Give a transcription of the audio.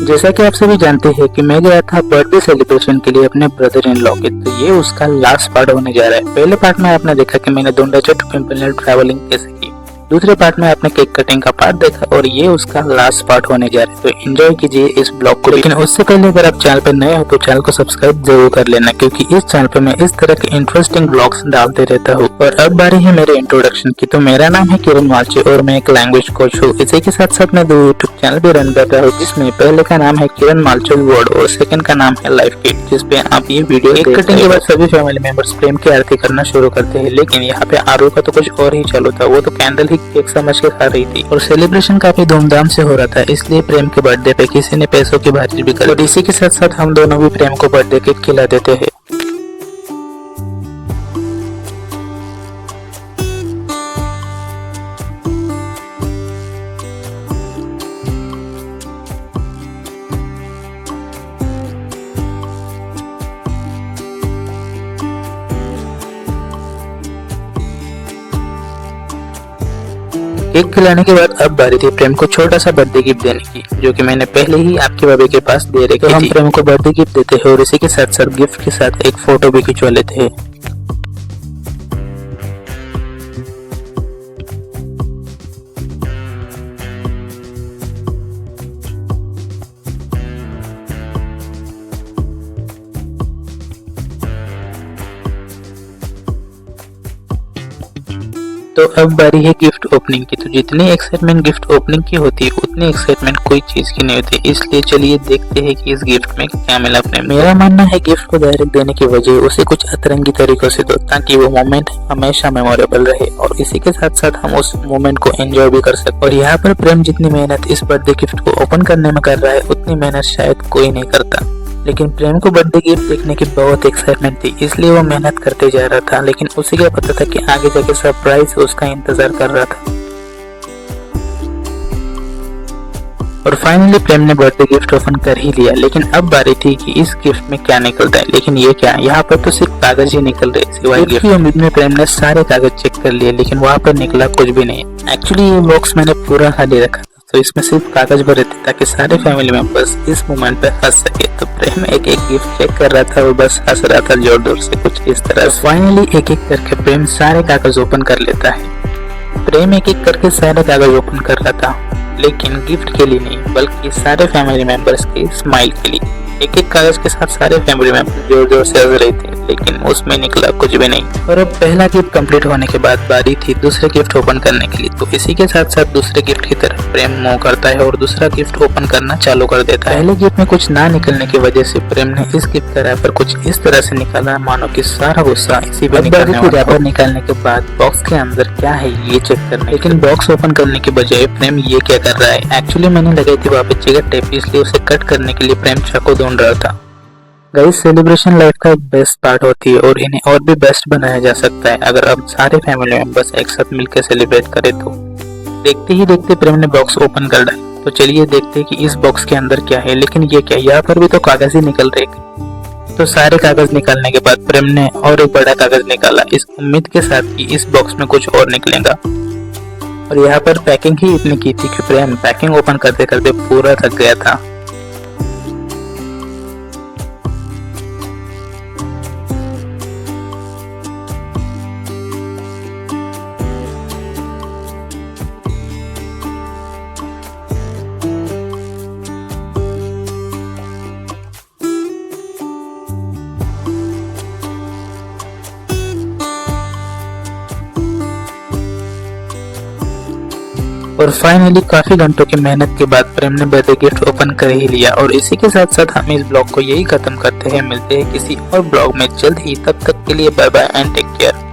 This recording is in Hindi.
जैसा कि आप सभी जानते हैं कि मैं गया था बर्थडे सेलिब्रेशन के लिए अपने ब्रदर इन लॉ के, तो ये उसका लास्ट पार्ट होने जा रहा है। पहले पार्ट में आपने देखा कि मैंने डोंडाचा टू पिंपल ट्रैवलिंग कैसे की। दूसरे पार्ट में आपने केक कटिंग का पार्ट देखा और ये उसका लास्ट पार्ट होने जा रहा है, तो एंजॉय कीजिए इस ब्लॉग को। लेकिन उससे पहले अगर आप चैनल पर नए हो तो चैनल को सब्सक्राइब जरूर कर लेना, क्योंकि इस चैनल पे मैं इस तरह के इंटरेस्टिंग ब्लॉग्स डालते रहता हूँ। और अब बारी है मेरे इंट्रोडक्शन की। तो मेरा नाम है किरण मालचे और मैं एक लैंग्वेज कोच हूँ। इसी के साथ साथ मैं 2 यूट्यूब चैनल भी रन कर रहा हूँ, जिसमें पहले का नाम है किरण मालचे वर्ल्ड और सेकंड का नाम है लाइफ किट, जिसपे आप ये वीडियो केक कटिंग के बाद सभी फैमिली मेंबर्स प्रेम की आरती करना शुरू करते हैं। लेकिन यहाँ पे आरू का तो कुछ और ही चालू था, वो तो कैंडल ही केक समझ के खा रही थी और सेलिब्रेशन काफी धूमधाम से हो रहा था, इसलिए प्रेम के बर्थडे पे किसी ने पैसों की बातचीत भी कर। और इसी के साथ साथ हम दोनों भी प्रेम को बर्थडे केक खिला देते हैं। केक खिलाने के बाद अब बारी थी प्रेम को छोटा सा बर्थडे गिफ्ट देने की, जो कि मैंने पहले ही आपके भाभी के पास दे रखी थी। हम प्रेम को बर्थडे गिफ्ट देते हैं और इसी के साथ साथ गिफ्ट के साथ एक फोटो भी खिंचवा लेते हैं। तो अब बारी है गिफ्ट ओपनिंग की। तो जितनी एक्साइटमेंट गिफ्ट ओपनिंग की होती है उतनी एक्साइटमेंट कोई चीज की नहीं होती, इसलिए चलिए देखते हैं कि इस गिफ्ट में क्या मिला प्रेम। मेरा मानना है गिफ्ट को डायरेक्ट देने की वजह उसे कुछ अतरंगी तरीकों से दो, ताकि वो मोमेंट हमेशा मेमोरेबल रहे और इसी के साथ साथ हम उस मोमेंट को एंजॉय भी कर सके। और यहाँ पर प्रेम जितनी मेहनत इस बर्थडे गिफ्ट को ओपन करने में कर रहा है उतनी मेहनत शायद कोई नहीं करता। लेकिन प्रेम को बर्थडे गिफ्ट देखने की बहुत एक्साइटमेंट थी, इसलिए वो मेहनत करते जा रहा था। लेकिन उसे क्या पता था कि आगे जाके सरप्राइज उसका इंतजार कर रहा था। और फाइनली प्रेम ने बर्थडे गिफ्ट ओपन कर ही लिया। लेकिन अब बारी थी कि इस गिफ्ट में क्या निकलता है। लेकिन ये क्या, यहाँ पर तो सिर्फ कागज ही निकल रहे सिवाय गिफ्ट की उम्मीद में प्रेम ने सारे कागज चेक कर लिए, लेकिन वहाँ पर निकला कुछ भी नहीं। एक्चुअली ये बॉक्स मैंने पूरा खाली रखा, तो इसमें सिर्फ कागज भरे थे ताकि सारे फैमिली मेंबर्स इस मोमेंट पे हंस सके। तो प्रेम एक एक गिफ्ट चेक कर रहा था और बस हंस रहा था जोर जोर से, कुछ इस तरह। फाइनली एक एक करके प्रेम सारे कागज ओपन कर लेता है। प्रेम एक एक करके सारे कागज ओपन कर रहा था, लेकिन गिफ्ट के लिए नहीं बल्कि सारे फैमिली मेंबर्स के स्माइल के लिए। एक एक कागज के साथ सारे फैमिली मेंबर जोर जोर से हंस रहे थे, लेकिन उसमें निकला कुछ भी नहीं। और अब पहला गिफ्ट कंप्लीट होने के बाद बारी थी दूसरे गिफ्ट ओपन करने के लिए। तो इसी के साथ साथ दूसरे गिफ्ट की तरफ प्रेम मूव करता है और दूसरा गिफ्ट ओपन करना चालू कर देता है। पहले गिफ्ट में कुछ ना निकलने की वजह से प्रेम ने इस गिफ्ट का रैपर कुछ इस तरह से निकाला मानो कि सारा गुस्सा इसी पे निकलने वाला। रैपर निकालने के बाद बॉक्स के अंदर क्या है ये चेक करना, लेकिन बॉक्स ओपन करने के बजाय प्रेम ये क्या कर रहा है। एक्चुअली मैंने लगाई थी वहाँ पे चिकन टेप, इसलिए उसे कट करने के लिए प्रेम चाकू ढूंढ रहा था। गाइस, सेलिब्रेशन लाइफ का एक बेस्ट पार्ट होती है और इन्हें और भी बेस्ट बनाया जा सकता है अगर अब सारे फैमिली मेंबर्स एक साथ मिलकर सेलिब्रेट करें। तो देखते ही देखते प्रेम ने बॉक्स ओपन कर डाला। तो चलिए देखते हैं कि इस बॉक्स के अंदर क्या है। लेकिन ये क्या, यहाँ पर भी तो कागज ही निकल रहे। तो सारे कागज निकालने के बाद प्रेम ने और एक बड़ा कागज निकाला, इस उम्मीद के साथ कि इस बॉक्स में कुछ और निकलेगा। और यहाँ पर पैकिंग ही इतनी की थी कि प्रेम पैकिंग ओपन करते करते पूरा थक गया था। और फाइनली काफी घंटों की मेहनत के बाद प्रेम ने बर्थडे गिफ्ट ओपन कर ही लिया। और इसी के साथ साथ हम इस ब्लॉग को यही खत्म करते हैं। मिलते हैं किसी और ब्लॉग में जल्द ही, तब तक के लिए bye bye and take care.